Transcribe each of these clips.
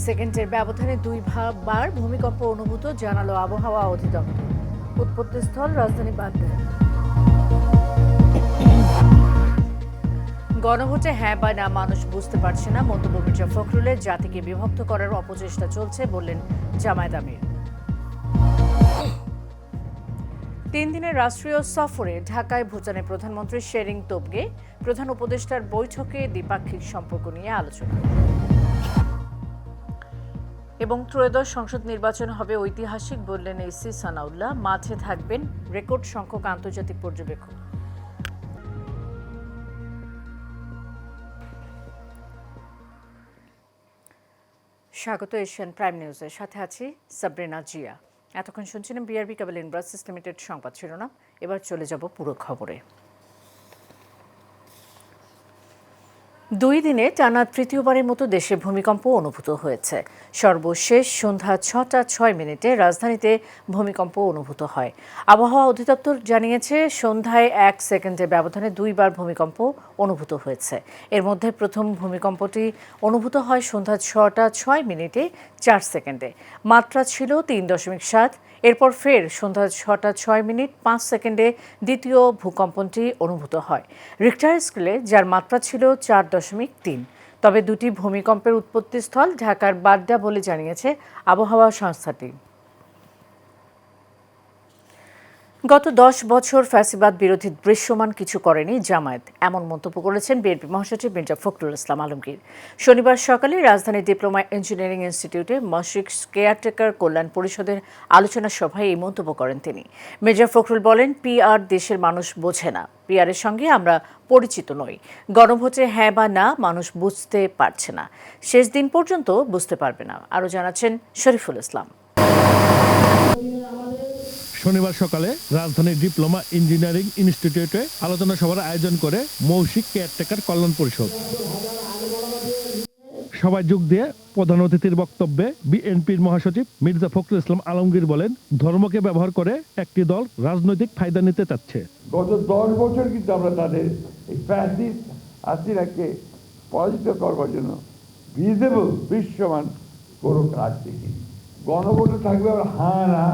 সেকেন্ডের ব্যবধানে বার ভূমিকম্প অনুভূত জানালো আবহাওয়া অধিদপ্তর। উৎপত্তিস্থল রাজধানী বাগদাদ। গণভোটে হ্যাঁ বা না মানুষ বুঝতে পারছে না, মন্তব্য মির্জা ফখরুলের। জাতিকে বিভক্ত করার অপচেষ্টা চলছে বললেন জামায়াত আমির। 3 দিনের রাষ্ট্রীয় সফরে ঢাকায় ভুটানের প্রধানমন্ত্রী শেরিং তোবগে। প্রধান উপদেষ্টার বৈঠকে দ্বিপাক্ষিক সম্পর্ক নিয়ে আলোচনা। এবং ত্রয়োদশ সংসদ নির্বাচন হবে ঐতিহাসিক বললেন এসি সানাউল্লাহ। মাঠে থাকবেন রেকর্ড সংখ্যক আন্তর্জাতিক পর্যবেক্ষক। স্বাগত এশিয়ান প্রাইম নিউজের সাথে আছি সাবরিনা জিয়া। এতক্ষণ শুনছিলেন বিআরবি কেবল ইনব্রাসিস লিমিটেড সংবাদ শিরোনাম। এবার চলে যাব পুরো খবরে। 2 দিনে টানা তৃতীয়বারের মতো দেশে ভূমিকম্প অনুভূত হয়েছে। সর্বশেষ সন্ধ্যা 6:06 রাজধানীতে ভূমিকম্প অনুভূত হয়। আবহাওয়া অধিদপ্তর জানিয়েছে সন্ধ্যায় 1 সেকেন্ডের ব্যবধানে 2 বার ভূমিকম্প অনুভূত হয়েছে। এর মধ্যে প্রথম ভূমিকম্পটি অনুভূত হয় সন্ধ্যা 6:06 4 সেকেন্ডে। মাত্রা ছিল 3.7। এরপর ফের সন্ধ্যা 6:06 5 সেকেন্ডে দ্বিতীয় ভূকম্পনটি অনুভূত হয় রিক্টার স্কেলে, যার মাত্রা ছিল 4.3। তবে দুটি ভূমিকম্পের উৎপত্তিস্থল ঢাকার বাড্ডা বলে জানিয়েছে আবহাওয়া সংস্থাটি। গত 10 বছর ফ্যাসিবাদ বিরোধী দৃশ্যমান কিছু করেনি জামায়াত, এমন মন্তব্য করেছেন বিএনপি মহাসচিব মির্জা ফখরুল ইসলাম আলমগীর। শনিবার সকালে রাজধানীর ডিপ্লোমা ইঞ্জিনিয়ারিং ইনস্টিটিউটে মশরিক কেয়ারটেকার কল্যাণ পরিষদের আলোচনা সভায় এই মন্তব্য করেন তিনি। মির্জা ফখরুল বলেন, পিআর দেশের মানুষ বোঝে না, পিআরের সঙ্গে আমরা পরিচিত নই। গণভোটে হ্যাঁ বা না মানুষ বুঝতে পারছে না, শেষ দিন পর্যন্ত বুঝতে পারবে না। আরও জানাচ্ছেন শরীফুল ইসলাম। শনিবার সকালে রাজধানীর ডিপ্লোমা ইঞ্জিনিয়ারিং ইনস্টিটিউটে আলোচনা সভার আয়োজন করে মৌসিক কেয়ারটেকার কল্যাণ পরিষদ। সভায় যোগ দিয়ে প্রধান অতিথির বক্তব্যে বিএনপির মহাসচিব মির্জা ফখরুল ইসলাম আলমগীর বলেন, ধর্মকে ব্যবহার করে একটি দল রাজনৈতিক ফায়দা নিতে চাচ্ছে। গত 10 বছর কিন্তু আমরা তাদের এই ফ্যাসিস্ট হাসিনাকে পরাজিত করবার জন্য ভিজিবল দৃশ্যমান কোনো কাজ দেখি। গণভোটে থাকবে আবার হ্যাঁ না।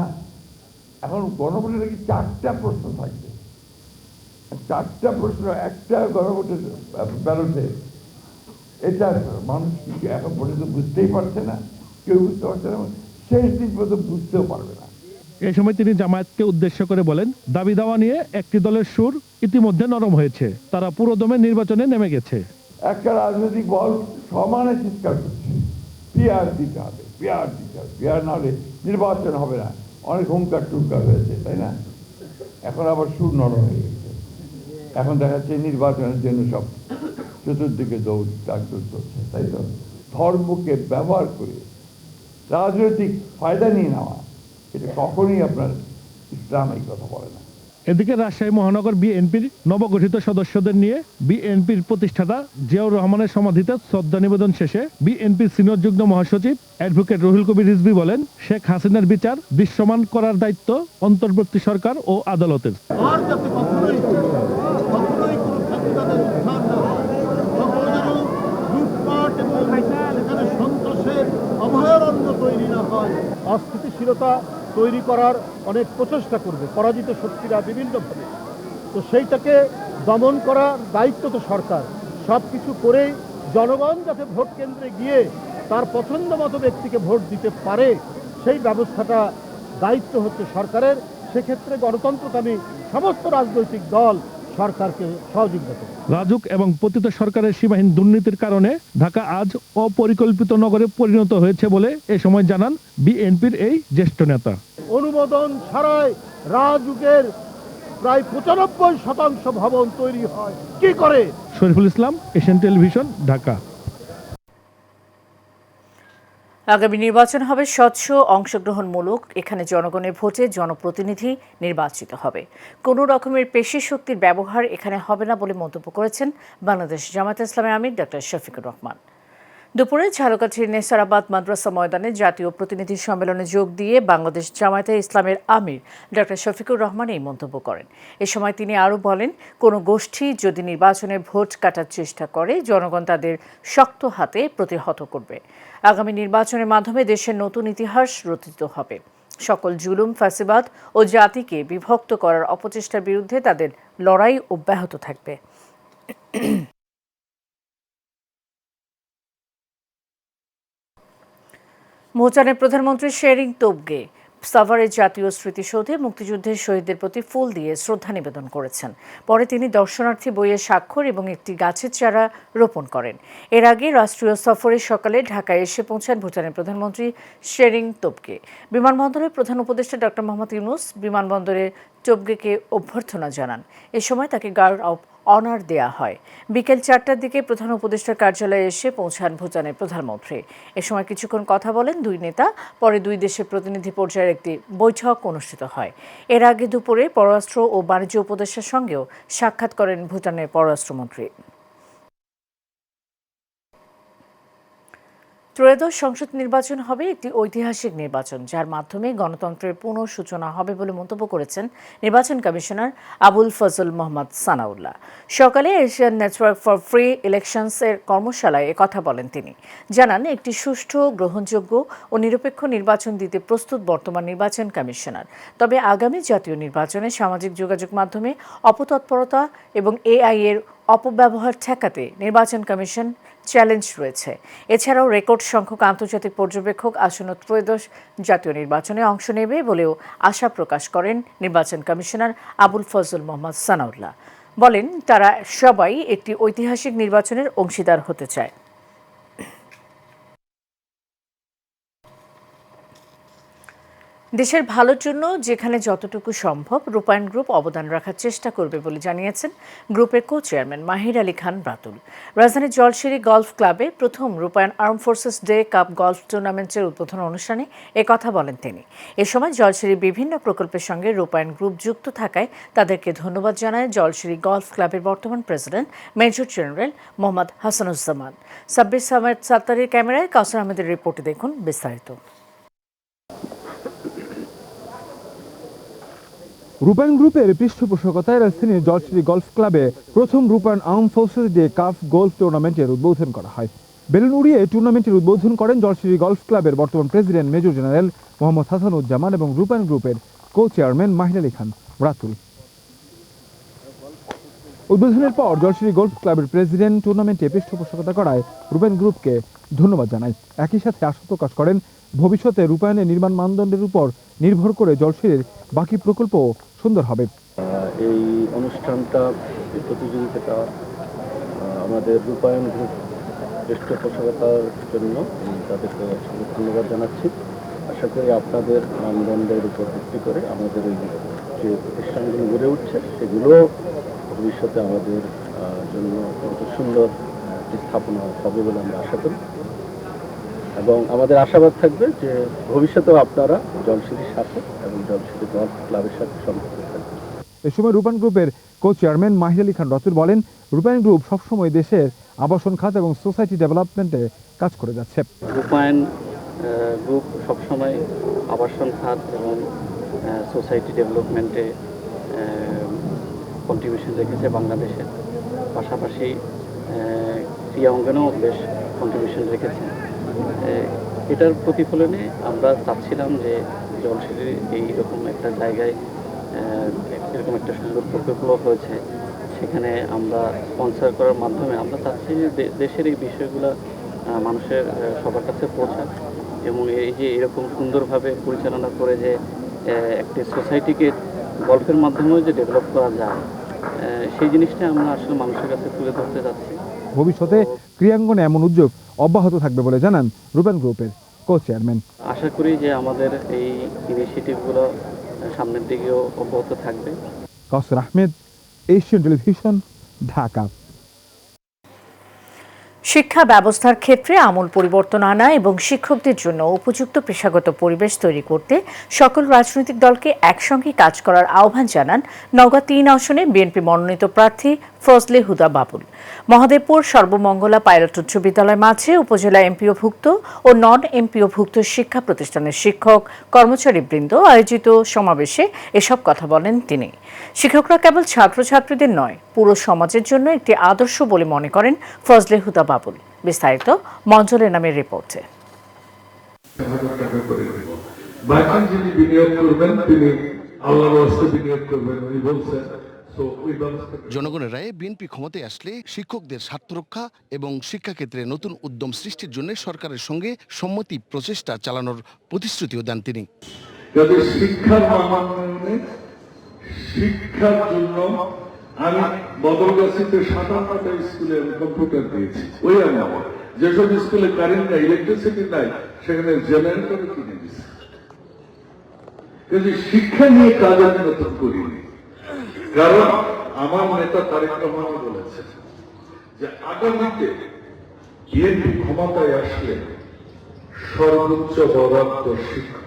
এখন গণভোটে নাকি 4টা প্রশ্ন থাকবে, 4টা প্রশ্ন একটা গণভোটের ব্যালটে। এটা মানুষ কিছু এখন পর্যন্ত বুঝতেই পারছে না, কেউ বুঝতে পারছে না, শেষ দিন পর্যন্ত বুঝতেও পারবে না। এই সময় তিনি জামায়াতকে উদ্দেশ্য করে বলেন, দাবি দাওয়া নিয়ে একটি দলের সুর ইতিমধ্যে নরম হয়েছে, তারা পুরোদমে নির্বাচনে নেমে গেছে। একটা রাজনৈতিক বল সমানে চিৎকার করছে, পিআর দিতে হবে, পিআর দিতে হবে, পিআর না হলে নির্বাচন হবে না। অনেক হুঙ্কার টুঙ্কার হয়েছে, তাই না? এখন আবার সুর নরম হয়ে গেছে। এখন দেখা যাচ্ছে নির্বাচনের জন্য সব চতুর্দিকে দৌড় চলছে, তাই তো? ধর্মকে ব্যবহার করে রাজনৈতিক ফায়দা নিয়ে নেওয়া, এটা কখনোই আপনার ইসলাম এই কথা বলে না। এদিকে রাজশাহী মহানগর বিএনপির নবগঠিত সদস্যদের নিয়ে বিএনপির প্রতিষ্ঠাতা জিয়াউর রহমানের সমাধিতে শ্রদ্ধা নিবেদন শেষে বিএনপির সিনিয়র যুগ্ম মহাসচিব অ্যাডভোকেট রুহুল কবির রিজভী বলেন, শেখ হাসিনার বিচার দৃশ্যমান করার দায়িত্ব অন্তর্বর্তী সরকার ও আদালতের। অস্থিতিশীলতা তৈরি করার অনেক প্রচেষ্টা করবে পরাজিত শক্তিরা বিভিন্নভাবে। তো সেইটাকে দমন করার দায়িত্ব তো সরকার। সব কিছু করেই জনগণ যাতে ভোট কেন্দ্রে গিয়ে তার পছন্দ মতো ব্যক্তিকে ভোট দিতে পারে, সেই ব্যবস্থাটা দায়িত্ব হচ্ছে সরকারের। সেক্ষেত্রে গণতন্ত্রকামী সমস্ত রাজনৈতিক দল সরকারকে সহযোগিতা করে। রাজুক এবং পতিত সরকারের সীমাহীন দুর্নীতির কারণে ঢাকা আজ অপরিকল্পিত নগরে পরিণত হয়েছে বলে এ সময় জানান বিএনপির এই জ্যেষ্ঠ নেতা। অনুমোদন ছাড়াই রাজুকের প্রায় 95% ভবন তৈরি হয় কি করে? Shariful Islam, Asian television, Dhaka. আগামী নির্বাচন হবে স্বচ্ছ, অংশগ্রহণমূলক। এখানে জনগণের ভোটে জনপ্রতিনিধি নির্বাচিত হবে। কোনো রকমের পেশি শক্তির ব্যবহার এখানে হবে না বলে মন্তব্য করেছেন বাংলাদেশ জামায়াতে ইসলামের আমির ডক্টর শফিকুর রহমান। দুপুরে ঝালকাঠির নেসারাবাদ মাদ্রাসা ময়দানে জাতীয় প্রতিনিধি সম্মেলনে যোগ দিয়ে বাংলাদেশ জামায়াতে ইসলামের আমির ডক্টর শফিকুর রহমান এই মন্তব্য করেন। এ সময় তিনি আরও বলেন, কোনো গোষ্ঠী যদি নির্বাচনে ভোট কাটার চেষ্টা করে, জনগণ তাদের শক্ত হাতে প্রতিহত করবে। আগামী নির্বাচনের মাধ্যমে দেশের নতুন ইতিহাস রচিত হবে। সকল জুলুম, ফ্যাসিবাদ ও জাতিকে বিভক্ত করার অপচেষ্টার বিরুদ্ধে তাদের লড়াই অব্যাহত থাকবে। ভুটানের প্রধানমন্ত্রী শেরিং তোবগে সাভারের জাতীয় স্মৃতিসৌধে মুক্তিযুদ্ধের শহীদদের প্রতি ফুল দিয়ে শ্রদ্ধা নিবেদন করেছেন। পরে তিনি দর্শনার্থী বইয়ে স্বাক্ষর এবং একটি গাছের চারা রোপণ করেন। এর আগে রাষ্ট্রীয় সফরে সকালে ঢাকায় এসে পৌঁছান ভুটানের প্রধানমন্ত্রী শেরিং তোবগে। বিমানবন্দরে প্রধান উপদেষ্টা ডক্টর মোহাম্মদ ইউনূস বিমানবন্দরে তোবগেকে অভ্যর্থনা জানান। এ সময় তাকে গার্ড অব অনার দেয়া হয়। বিকেল 4টার দিকে প্রধান উপদেষ্টার কার্যালয়ে এসে পৌঁছান ভুটানের প্রধানমন্ত্রী। এ সময় কিছুক্ষণ কথা বলেন দুই নেতা। পরে দুই দেশের প্রতিনিধি পর্যায়ের একটি বৈঠক অনুষ্ঠিত হয়। এর আগে দুপুরে পররাষ্ট্র ও বাণিজ্য উপদেষ্টার সঙ্গেও সাক্ষাৎ করেন ভুটানের পররাষ্ট্রমন্ত্রী। ত্রয়োদশ সংসদ নির্বাচন হবে একটি ঐতিহাসিক নির্বাচন, যার মাধ্যমে গণতন্ত্রের পুনঃসূচনা হবে বলে মন্তব্য করেছেন নির্বাচন কমিশনার আবুল ফজল মোহাম্মদ সানাউল্লাহ। সকালে এশিয়ান নেটওয়ার্ক ফর ফ্রি ইলেকশনসের কর্মশালায় একথা বলেন তিনি। জানান, একটি সুষ্ঠু, গ্রহণযোগ্য ও নিরপেক্ষ নির্বাচন দিতে প্রস্তুত বর্তমান নির্বাচন কমিশনার। তবে আগামী জাতীয় নির্বাচনে সামাজিক যোগাযোগ মাধ্যমে অপতৎপরতা এবং এআই এর অপব্যবহার ঠেকাতে নির্বাচন কমিশন চ্যালেঞ্জ রয়েছে। এছাড়াও রেকর্ড সংখ্যক আন্তর্জাতিক পর্যবেক্ষক আসন্ন ত্রয়োদশ জাতীয় নির্বাচনে অংশ নেবে বলেও আশা প্রকাশ করেন নির্বাচন কমিশনার আবুল ফজল মোহাম্মদ সানাউল্লাহ। বলেন, তারা সবাই একটি ঐতিহাসিক নির্বাচনের অংশীদার হতে চায়। দেশের ভালোর জন্য যেখানে যতটুকু সম্ভব রূপায়ণ গ্রুপ অবদান রাখার চেষ্টা করবে বলে জানিয়েছেন গ্রুপের কো চেয়ারম্যান মাহির আলী খান রাতুল। রাজধানীর জলশিরি গলফ ক্লাবে প্রথম রূপায়ণ arm forces day cup golf টুর্নামেন্টের উদ্বোধন অনুষ্ঠানে একথা বলেন তিনি। এ সময় জলশিরি বিভিন্ন প্রকল্পের সঙ্গে রূপায়ণ গ্রুপ যুক্ত থাকায় তাদেরকে ধন্যবাদ জানায় জলশিরি গলফ ক্লাবের বর্তমান president major general Mohammad Hasanuzzaman. Sabbir Samed সাত্তারের ক্যামেরায় কাউসার আহমেদের রিপোর্টে দেখুন বিস্তারিত। রূপায়ণ গ্রুপের পৃষ্ঠপোষকতায় রাজধানীর জলশিরি গলফ ক্লাবে প্রথম রূপায়ণ arm forces day cup golf টুর্নামেন্টের উদ্বোধন করা হয়। বেলুন উড়িয়ে টুর্নামেন্টের উদ্বোধন করেন জলশিরি গলফ ক্লাবের বর্তমান president major general Mohammad Hasanuzzaman এবং রূপায়ণ গ্রুপের কো চেয়ারম্যান মাহির আলী খান রাতুল। উদ্বোধনের পর জলশিরি গলফ ক্লাবের প্রেসিডেন্ট টুর্নামেন্টে পৃষ্ঠপোষকতা করায় রূপায়ণ গ্রুপকে ধন্যবাদ জানায়। একই সাথে আশা প্রকাশ করেন ভবিষ্যতে রূপায়ণের নির্মাণ মানদণ্ডের উপর নির্ভর করে জলশিরির বাকি প্রকল্প সুন্দর হবে। এই অনুষ্ঠানটা, এই প্রতিযোগিতাটা আমাদের রূপায়ণ গ্রুপ পৃষ্ঠপোষকতার জন্য তাদেরকে ধন্যবাদ জানাচ্ছি। আশা করি আপনাদের মানদণ্ডের উপর ভিত্তি করে আমাদের এই যে প্রতিষ্ঠানগুলো গড়ে উঠছে সেগুলো ভবিষ্যতে আমাদের জন্য অত্যন্ত সুন্দর স্থাপনা হবে বলে আমরা আশা করি এবং আমাদের আশাবাদ থাকবে যে ভবিষ্যতেও আপনারা জলশিরির সাথে এবং জলশিরি গলফ ক্লাবের সাথে সম্পৃক্ত থাকবেন। এ সময় রূপায়ণ গ্রুপের কো চেয়ারম্যান মাহির আলী খান রাতুল বলেন, রূপায়ণ গ্রুপ সবসময় দেশের আবাসন খাত এবং সোসাইটি ডেভেলপমেন্টে কাজ করে যাচ্ছে। রূপায়ণ গ্রুপ সবসময় আবাসন খাত এবং সোসাইটি ডেভেলপমেন্টে কন্ট্রিবিউশন রেখেছে বাংলাদেশের, পাশাপাশি ক্রিয়া অঙ্গনেও বেশ কন্ট্রিবিউশন রেখেছে। এটার প্রতিফলনে আমরা চাচ্ছিলাম যে জলশিরির এইরকম একটা জায়গায় এরকম একটা সুন্দর প্রকল্প হয়েছে, সেখানে আমরা স্পন্সর করার মাধ্যমে আমরা চাচ্ছি যে দেশের এই বিষয়গুলো মানুষের সবার কাছে পৌঁছাক এবং এই যে এরকম সুন্দরভাবে পরিচালনা করে যে একটি সোসাইটিকে গল্পের মাধ্যমেও যে ডেভেলপ করা যায় সেই জিনিসটা আমরা আসলে মানুষের কাছে তুলে ধরতে যাচ্ছি। ভবিষ্যতে ক্রিয়াঙ্গনে এমন উদ্যোগ অব্যাহত থাকবে বলে জানান রূপায়ণ গ্রুপের কো চেয়ারম্যান। আশা করি যে আমাদের এই ইনিশিয়েটিভগুলো সামনের দিকেও অব্যাহত থাকবে। কাউসার আহমেদ, এশিয়ান টেলিভিশন, ঢাকা। শিক্ষা ব্যবস্থার ক্ষেত্রে আমূল পরিবর্তন আনা এবং শিক্ষকদের জন্য উপযুক্ত পেশাগত পরিবেশ তৈরি করতে সকল রাজনৈতিক দলকে একসঙ্গে কাজ করার আহ্বান জানান নওগাঁ 3 আসনে বিএনপি মনোনীত প্রার্থী ফজলে হুদা বাবুল। মহাদেবপুর সর্বমঙ্গলা পাইলট উচ্চ বিদ্যালয় মাঠে উপজেলা এমপিওভুক্ত ও নন এমপিওভুক্ত শিক্ষা প্রতিষ্ঠানের শিক্ষক কর্মচারীবৃন্দ আয়োজিত সমাবেশে এসব কথা বলেন তিনি। শিক্ষকরা কেবল ছাত্রছাত্রীদের নয়, পুরো সমাজের জন্য একটি আদর্শ বলে মনে করেন ফজলে হুদা বাবুল। বিস্তারিত মঞ্জলের নামের রিপোর্টে। বাকি যিনি বিনিয়োগ করবেন তিনি আল্লাহর রাস্তায় বিনিয়োগ করবেন উনি বলছেন। জনগণের রায়ে বিএনপি ক্ষমতায় আসলে শিক্ষকদের স্বার্থ রক্ষা এবং শিক্ষাক্ষেত্রে নতুন উদ্যম সৃষ্টির জন্য সরকারের সঙ্গে সম্মতি প্রচেষ্টা চালানোর প্রতিশ্রুতিও দেন তিনি। যাতে শিক্ষার মান উন্নয়নে, শিক্ষার জন্য আমি বদলগাছিতে 57টা স্কুলে কম্পিউটার দিয়েছি। ওই আমার যেসব স্কুলে কারেন্ট নাই, ইলেকট্রিসিটি নাই, সেখানে জেনারেটর কিনে দিয়েছি। শিক্ষা নিয়ে কাজ আমি নতুন করিনি, কারণ আমার নেতা তারেক রহমান বলেছেন যে আগামীতে বিএনপি ক্ষমতায় আসলে সর্বোচ্চ বরাদ্দ শিক্ষা।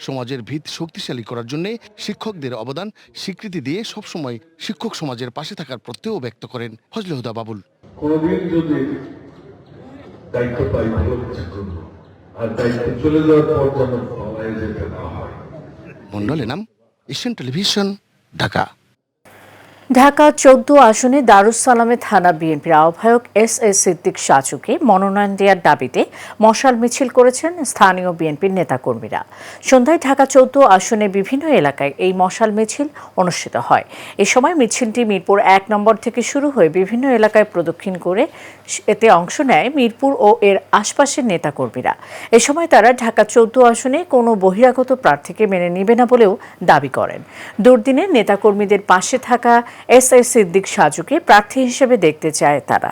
সমাজের ভিত শক্তিশালী করার জন্য শিক্ষকদের অবদান স্বীকৃতি দিয়ে সবসময় শিক্ষক সমাজের পাশে থাকার প্রত্যয় ব্যক্ত করেন ফজলে হুদা বাবুল। কোনদিন যদি দায়িত্ব পাই ভালো কিছু করব, আর দায়িত্ব চলে যাওয়ার পর যেন পালায় যেতে না হয়। মন্ডলের নাম, এশিয়ান টেলিভিশন, ঢাকা। ঢাকা 14 আসনে দারুস সালামে থানা বিএনপির আহ্বায়ক এস সিদ্দিক সাজুকে মনোনয়ন দেওয়ার দাবিতে মশাল মিছিল করেছেন স্থানীয় বিএনপির নেতাকর্মীরা। সন্ধ্যায় ঢাকা 14 আসনে বিভিন্ন এলাকায় এই মশাল মিছিল অনুষ্ঠিত হয়। এ সময় মিছিলটি মিরপুর 1 নম্বর থেকে শুরু হয়ে বিভিন্ন এলাকায় প্রদক্ষিণ করে এতে অংশ নেয় মিরপুর ও এর আশপাশের নেতাকর্মীরা। এ সময় তারা ঢাকা 14 আসনে কোনো বহিরাগত প্রার্থীকে মেনে নেবে না বলেও দাবি করেন। দুর্দিনের নেতাকর্মীদের পাশে থাকা এস সিদ্দিক সাজুকে প্রার্থী হিসেবে দেখতে চায় তারা।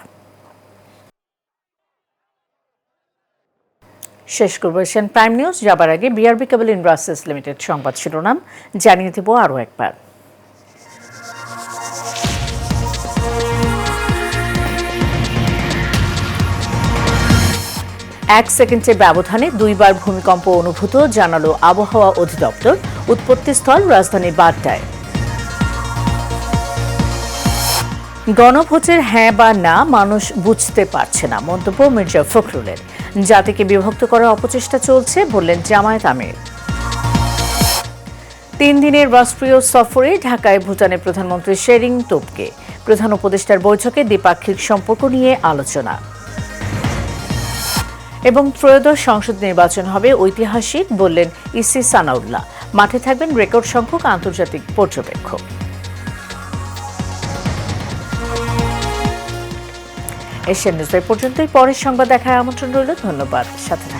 শেষ করব এশিয়ান প্রাইম নিউজ। যাবার আগে বিআরবি কেবল ইন্ডাস্ট্রিজ লিমিটেড সংবাদ শিরোনাম জানিয়ে দেব আরও একবার। 1 সেকেন্ডের ব্যবধানে 2বার ভূমিকম্প অনুভূত, জানালো আবহাওয়া অধিদপ্তর। উৎপত্তিস্থল রাজধানী বাড্ডায়। গণভোটের হ্যাঁ বা না মানুষ বুঝতে পারছে না, মন্তব্য মির্জা ফখরুলের। জাতিকে বিভক্ত করার অপচেষ্টা চলছে বললেন জামায়াত আমির। 3 দিনের রাষ্ট্রীয় সফরে ঢাকায় ভুটানের প্রধানমন্ত্রী শেরিং তোবগে। প্রধান উপদেষ্টার বৈঠকে দ্বিপাক্ষিক সম্পর্ক নিয়ে আলোচনা। এবং ত্রয়োদশ সংসদ নির্বাচন হবে ঐতিহাসিক বললেন ইসি সানাউল্লাহ। মাঠে থাকবেন রেকর্ড সংখ্যক আন্তর্জাতিক পর্যবেক্ষক। এশিয়ান নিউজ পর্যন্তই। পরের সংবাদ দেখার আমন্ত্রণ রইল। ধন্যবাদ, সাথে থাকুন।